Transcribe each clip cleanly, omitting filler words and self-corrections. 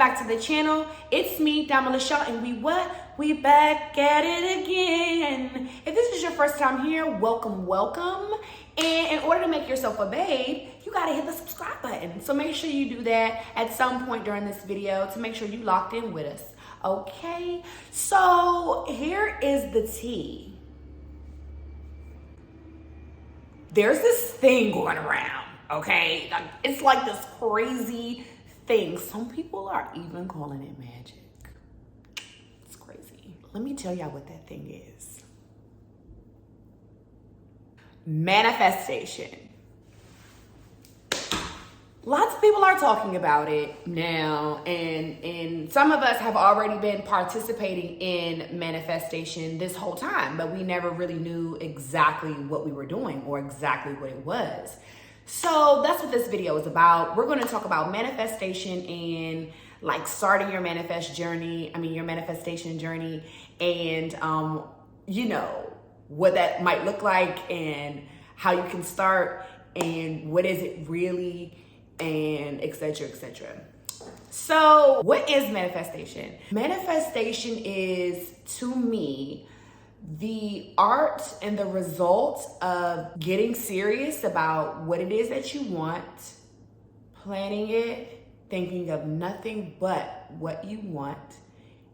back to the channel. It's me, Dyme, and we back at it again. If this is your first time here, welcome. And in order to make yourself a babe, you gotta hit the subscribe button. So make sure you do that at some point during this video to make sure you locked in with us, okay? So here is the tea. There's this thing going around, okay? Like, it's like this crazy thing. Some people are even calling it magic. It's crazy. Let me tell y'all what that thing is. Manifestation. Lots of people are talking about it now, and some of us have already been participating in manifestation this whole time, but we never really knew exactly what we were doing or exactly what it was. So that's what this video is about. We're going to talk about manifestation and like starting your your manifestation journey, and you know, what that might look like and how you can start and what is it really, and etc. So what is manifestation? Manifestation is, to me, the art and the result of getting serious about what it is that you want, planning it, thinking of nothing but what you want,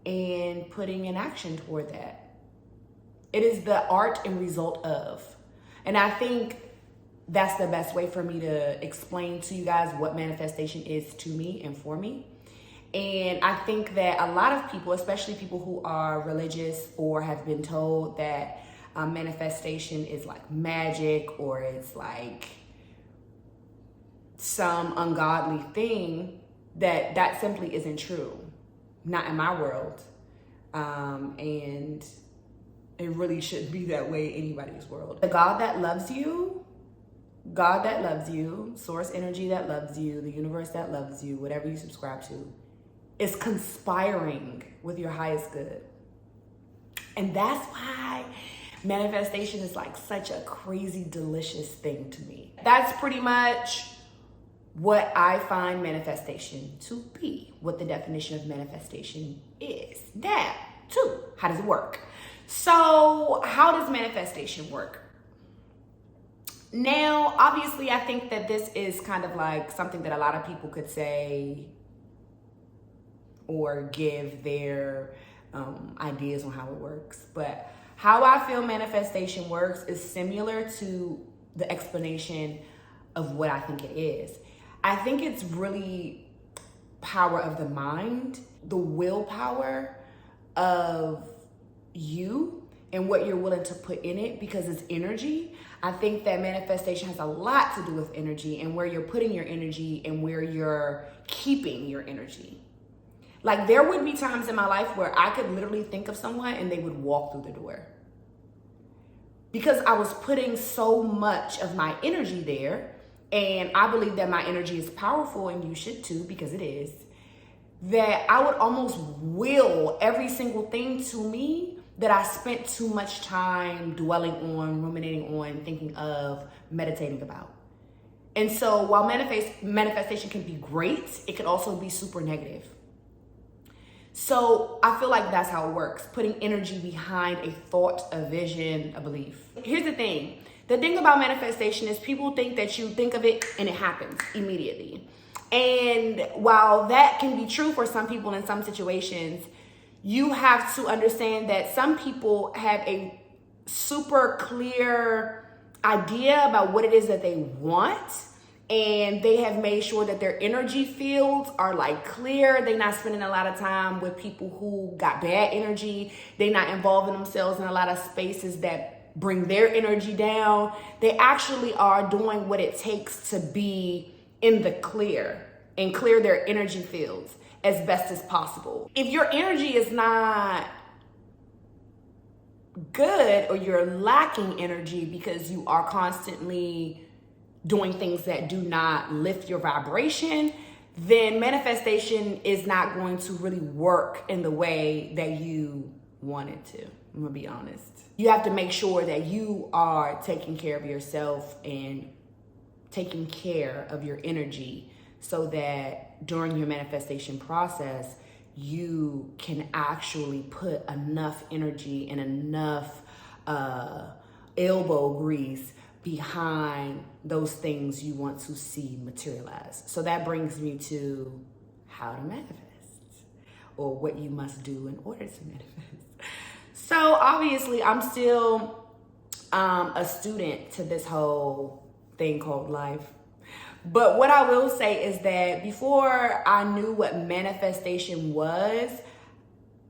and putting an action toward that. It is the art and result of. And I think that's the best way for me to explain to you guys what manifestation is to me and for me. And I think that a lot of people, especially people who are religious or have been told that manifestation is like magic or it's like some ungodly thing, that simply isn't true. Not in my world. And it really shouldn't be that way in anybody's world. The God that loves you, source energy that loves you, the universe that loves you, whatever you subscribe to, is conspiring with your highest good. And that's why manifestation is like such a crazy, delicious thing to me. That's pretty much what I find manifestation to be, what the definition of manifestation is. Now, too, how does it work? So how does manifestation work? Now, obviously, I think that this is kind of like something that a lot of people could say or give their ideas on how it works. But how I feel manifestation works is similar to the explanation of what I think it is. I think it's really power of the mind, the willpower of you and what you're willing to put in it, because it's energy. I think that manifestation has a lot to do with energy and where you're putting your energy and where you're keeping your energy. Like, there would be times in my life where I could literally think of someone and they would walk through the door, because I was putting so much of my energy there. And I believe that my energy is powerful, and you should too, because it is, that I would almost will every single thing to me that I spent too much time dwelling on, ruminating on, thinking of, meditating about. And so while manifestation can be great, it can also be super negative. So I feel like that's how it works, putting energy behind a thought, a vision, a belief. Here's the thing. The thing about manifestation is people think that you think of it and it happens immediately. And while that can be true for some people in some situations, you have to understand that some people have a super clear idea about what it is that they want. And they have made sure that their energy fields are like clear. They're not spending a lot of time with people who got bad energy. They're not involving themselves in a lot of spaces that bring their energy down. They actually are doing what it takes to be in the clear and clear their energy fields as best as possible. If your energy is not good, or you're lacking energy because you are constantly doing things that do not lift your vibration, then manifestation is not going to really work in the way that you want it to. I'm gonna be honest. You have to make sure that you are taking care of yourself and taking care of your energy so that during your manifestation process, you can actually put enough energy and enough elbow grease behind those things you want to see materialize. So that brings me to how to manifest, or what you must do in order to manifest. So obviously I'm still a student to this whole thing called life. But what I will say is that before I knew what manifestation was,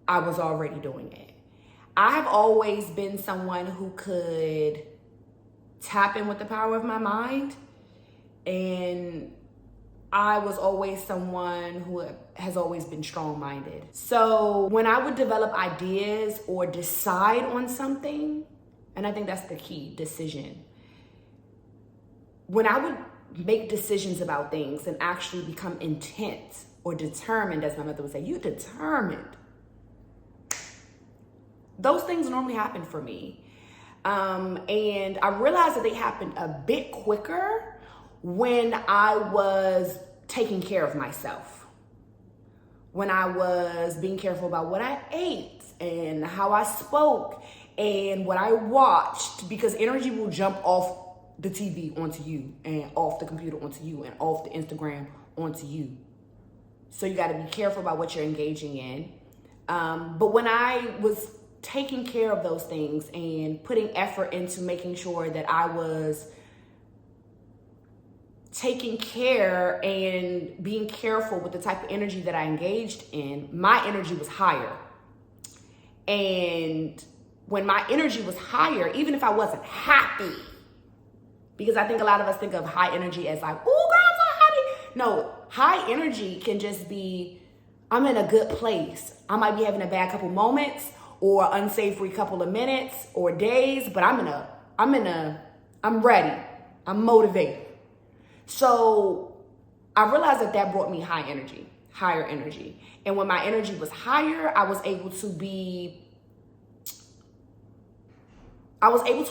I was already doing it. I have always been someone who could tap in with the power of my mind. And I was always someone who has always been strong-minded. So when I would develop ideas or decide on something, and I think that's the key, decision. When I would make decisions about things and actually become intent or determined, as my mother would say, you determined. Those things normally happen for me. And I realized that they happened a bit quicker when I was taking care of myself. When I was being careful about what I ate and how I spoke and what I watched, because energy will jump off the TV onto you and off the computer onto you and off the Instagram onto you. So you got to be careful about what you're engaging in. But when I was taking care of those things and putting effort into making sure that I was taking care and being careful with the type of energy that I engaged in, my energy was higher. And when my energy was higher, even if I wasn't happy, because I think a lot of us think of high energy as like, oh, girl, I'm so happy. No, high energy can just be, I'm in a good place. I might be having a bad couple moments or unsavory couple of minutes or days, but I'm ready. I'm motivated. So I realized that brought me higher energy. And when my energy was higher, I was able to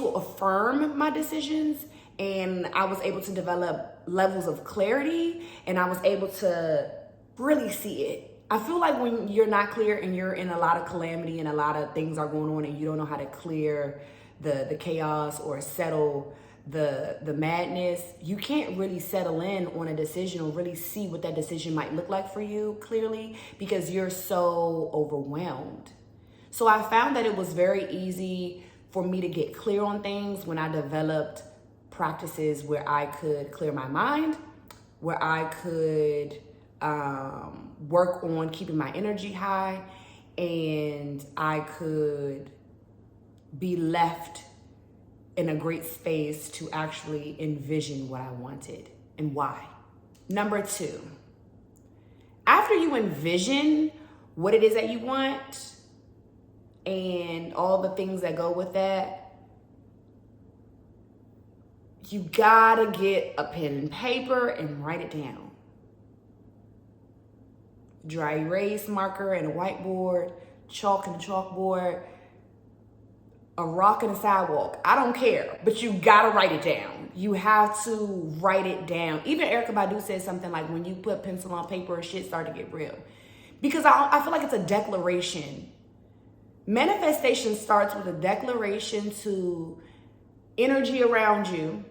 affirm my decisions, and I was able to develop levels of clarity, and I was able to really see it. I feel like when you're not clear and you're in a lot of calamity and a lot of things are going on and you don't know how to clear the chaos or settle the madness, you can't really settle in on a decision or really see what that decision might look like for you clearly because you're so overwhelmed. So I found that it was very easy for me to get clear on things when I developed practices where I could clear my mind, where I could work on keeping my energy high, and I could be left in a great space to actually envision what I wanted and why. Number 2, after you envision what it is that you want and all the things that go with that, you gotta get a pen and paper and write it down. Dry erase marker and a whiteboard, chalk and a chalkboard, a rock and a sidewalk. I don't care, but you gotta write it down. You have to write it down. Even Erykah Badu said something like, when you put pencil on paper, shit start to get real. Because I feel like it's a declaration. Manifestation starts with a declaration to energy around you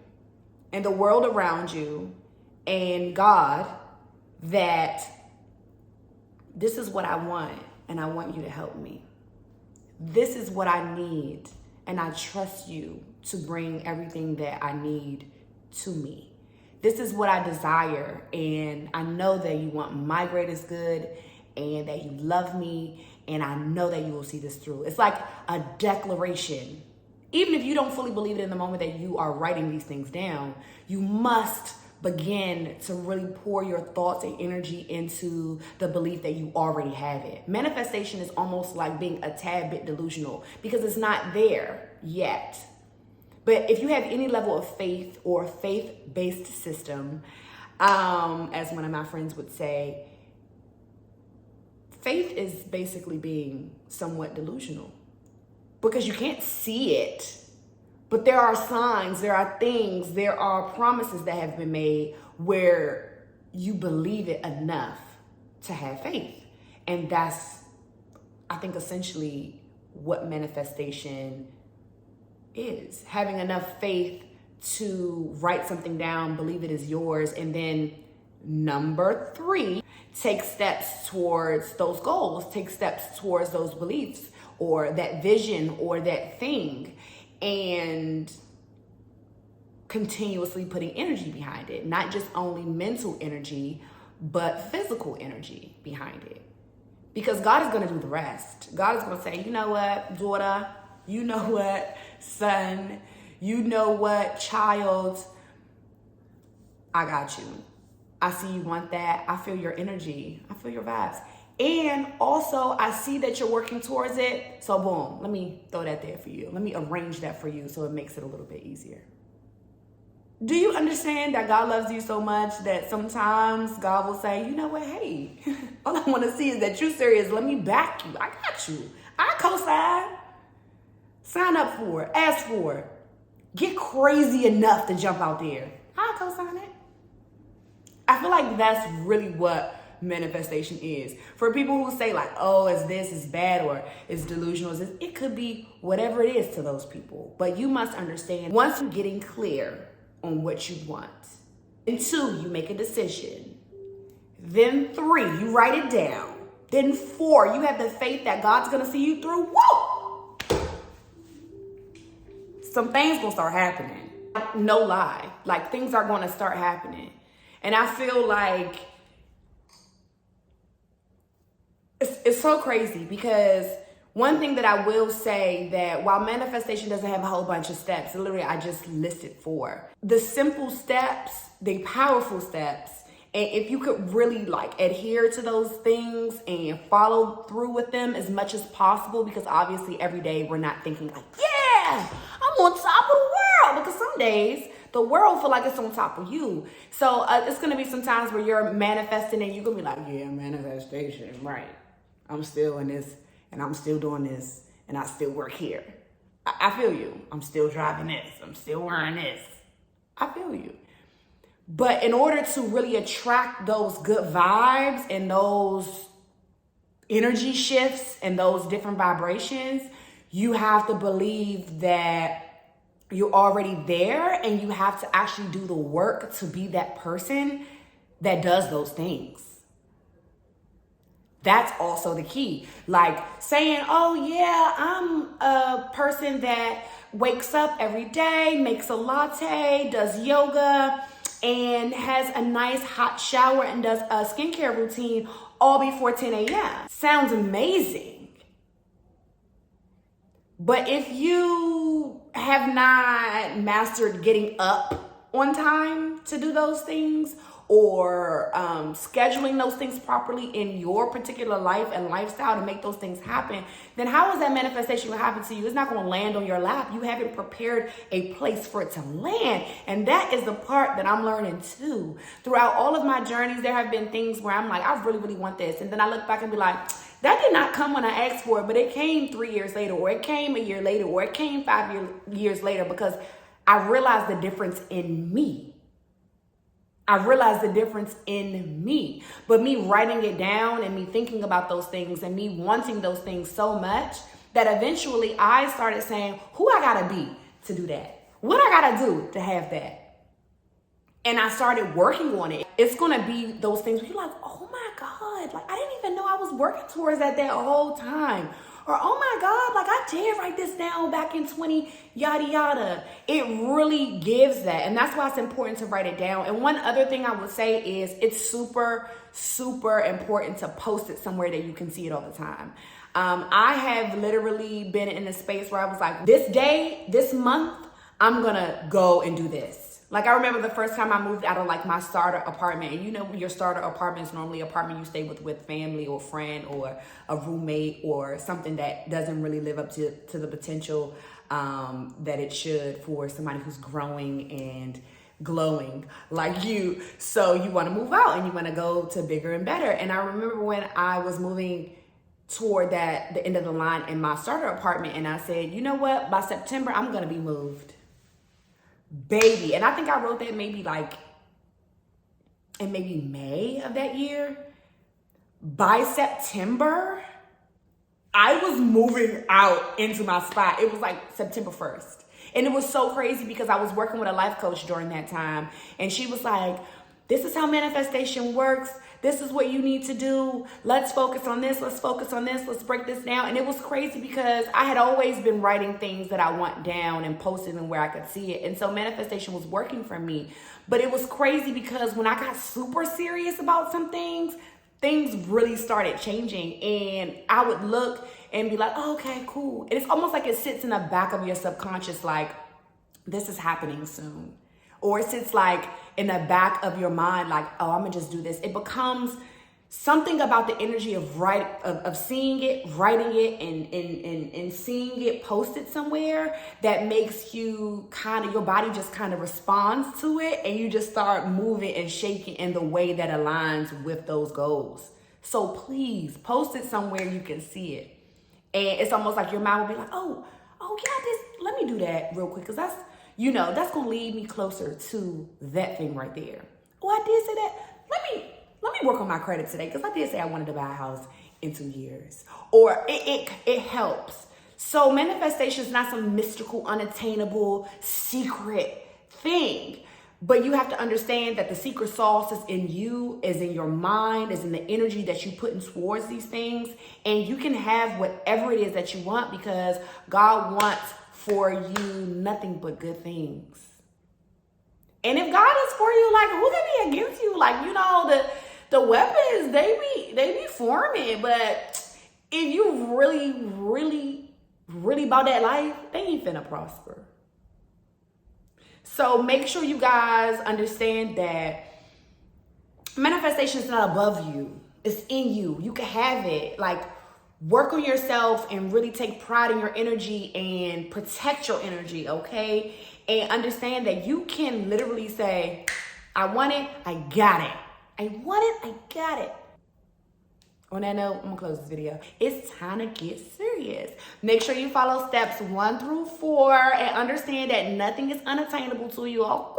and the world around you and God that this is what I want and I want you to help me. This is what I need, and I trust you to bring everything that I need to me. This is what I desire, and I know that you want my greatest good and that you love me, and I know that you will see this through. It's like a declaration. Even if you don't fully believe it in the moment that you are writing these things down, you must begin to really pour your thoughts and energy into the belief that you already have it. Manifestation is almost like being a tad bit delusional because it's not there yet. But if you have any level of faith or faith-based system, as one of my friends would say, faith is basically being somewhat delusional because you can't see it. But there are signs, there are things, there are promises that have been made where you believe it enough to have faith. And that's, I think, essentially what manifestation is. Having enough faith to write something down, believe it is yours, and then number 3, take steps towards those goals, take steps towards those beliefs or that vision or that thing, and continuously putting energy behind it. Not just only mental energy, but physical energy behind it. Because God is going to do the rest. God is going to say, you know what, daughter, you know what, son, you know what, child, I got you. I see you want that. I feel your energy. I feel your vibes. And also, I see that you're working towards it. So boom, let me throw that there for you. Let me arrange that for you so it makes it a little bit easier. Do you understand that God loves you so much that sometimes God will say, you know what, hey, all I want to see is that you're serious. Let me back you. I got you. I co-sign. Sign up for it. Ask for it. Get crazy enough to jump out there. I co-sign it. I feel like that's really what manifestation is. For people who say like, oh, it's this, it's bad, or it's delusional, it could be whatever it is to those people. But you must understand, once you're getting clear on what you want, and 2, you make a decision. Then 3, you write it down. Then 4, you have the faith that God's gonna see you through. Whoa! Some things gonna start happening. No lie. Like, things are gonna start happening. And I feel like it's so crazy, because one thing that I will say, that while manifestation doesn't have a whole bunch of steps, literally I just listed 4. The simple steps, the powerful steps, and if you could really like adhere to those things and follow through with them as much as possible, because obviously every day we're not thinking like, yeah, I'm on top of the world, because some days the world feel like it's on top of you. So it's going to be some times where you're manifesting and you're going to be like, yeah, manifestation, right. I'm still in this, and I'm still doing this, and I still work here. I feel you. I'm still driving this. I'm still wearing this. I feel you. But in order to really attract those good vibes and those energy shifts and those different vibrations, you have to believe that you're already there, and you have to actually do the work to be that person that does those things. That's also the key. Like saying, oh yeah, I'm a person that wakes up every day, makes a latte, does yoga, and has a nice hot shower and does a skincare routine all before 10 a.m. Sounds amazing. But if you have not mastered getting up on time to do those things, or scheduling those things properly in your particular life and lifestyle to make those things happen, then how is that manifestation going to happen to you? It's not going to land on your lap. You haven't prepared a place for it to land. And that is the part that I'm learning too. Throughout all of my journeys, there have been things where I'm like, I really, really want this. And then I look back and be like, that did not come when I asked for it, but it came 3 years later, or it came a year later, or it came 5 years later, because I realized the difference in me. I realized the difference in me. But me writing it down and me thinking about those things and me wanting those things so much that eventually I started saying, who I gotta be to do that? What I gotta do to have that? And I started working on it. It's gonna be those things where you're like, oh my God, like I didn't even know I was working towards that whole time. Or, oh my God, like I did write this down back in 20, yada, yada. It really gives that. And that's why it's important to write it down. And one other thing I would say is it's super, super important to post it somewhere that you can see it all the time. I have literally been in a space where I was like, this day, this month, I'm gonna go and do this. Like I remember the first time I moved out of like my starter apartment, and you know your starter apartment is normally an apartment you stay with family or friend or a roommate or something that doesn't really live up to the potential that it should for somebody who's growing and glowing like you. So you want to move out and you want to go to bigger and better. And I remember when I was moving toward the end of the line in my starter apartment, and I said, you know what, by September I'm gonna be moved. Baby. And I think I wrote that maybe like and maybe May of that year, by September, I was moving out into my spot. It was like September 1st. And it was so crazy because I was working with a life coach during that time. And she was like, this is how manifestation works. This is what you need to do. Let's focus on this. Let's focus on this. Let's break this down. And it was crazy because I had always been writing things that I want down and posting them where I could see it. And so manifestation was working for me. But it was crazy because when I got super serious about some things really started changing. And I would look and be like, oh, okay, cool. And it's almost like it sits in the back of your subconscious like, this is happening soon. Or it sits like in the back of your mind like, oh, I'm gonna just do this. It becomes something about the energy of seeing it, writing it, and seeing it posted somewhere that makes you your body just kind of responds to it, and you just start moving and shaking in the way that aligns with those goals. So please post it somewhere you can see it. And it's almost like your mind will be like, oh yeah, let me do that real quick, because that's gonna lead me closer to that thing right there. Oh, I did say that. Let me work on my credit today, because I did say I wanted to buy a house in 2 years. Or it helps. So manifestation is not some mystical, unattainable, secret thing. But you have to understand that the secret sauce is in you, is in your mind, is in the energy that you put in towards these things. And you can have whatever it is that you want, because God wants for you nothing but good things. And if God is for you, like, who can be against you? Like, the weapons, they be forming. But if you really about that life, they ain't finna prosper. So make sure you guys understand that manifestation is not above you. It's in you. You can have it. Like, work on yourself and really take pride in your energy and protect your energy, okay? And understand that you can literally say, I want it, I got it. I want it, I got it. On that note, I'm gonna close this video. It's time to get serious. Make sure you follow steps 1 through 4 and understand that nothing is unattainable to you all.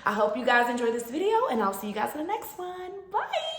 I hope you guys enjoyed this video, and I'll see you guys in the next one. Bye.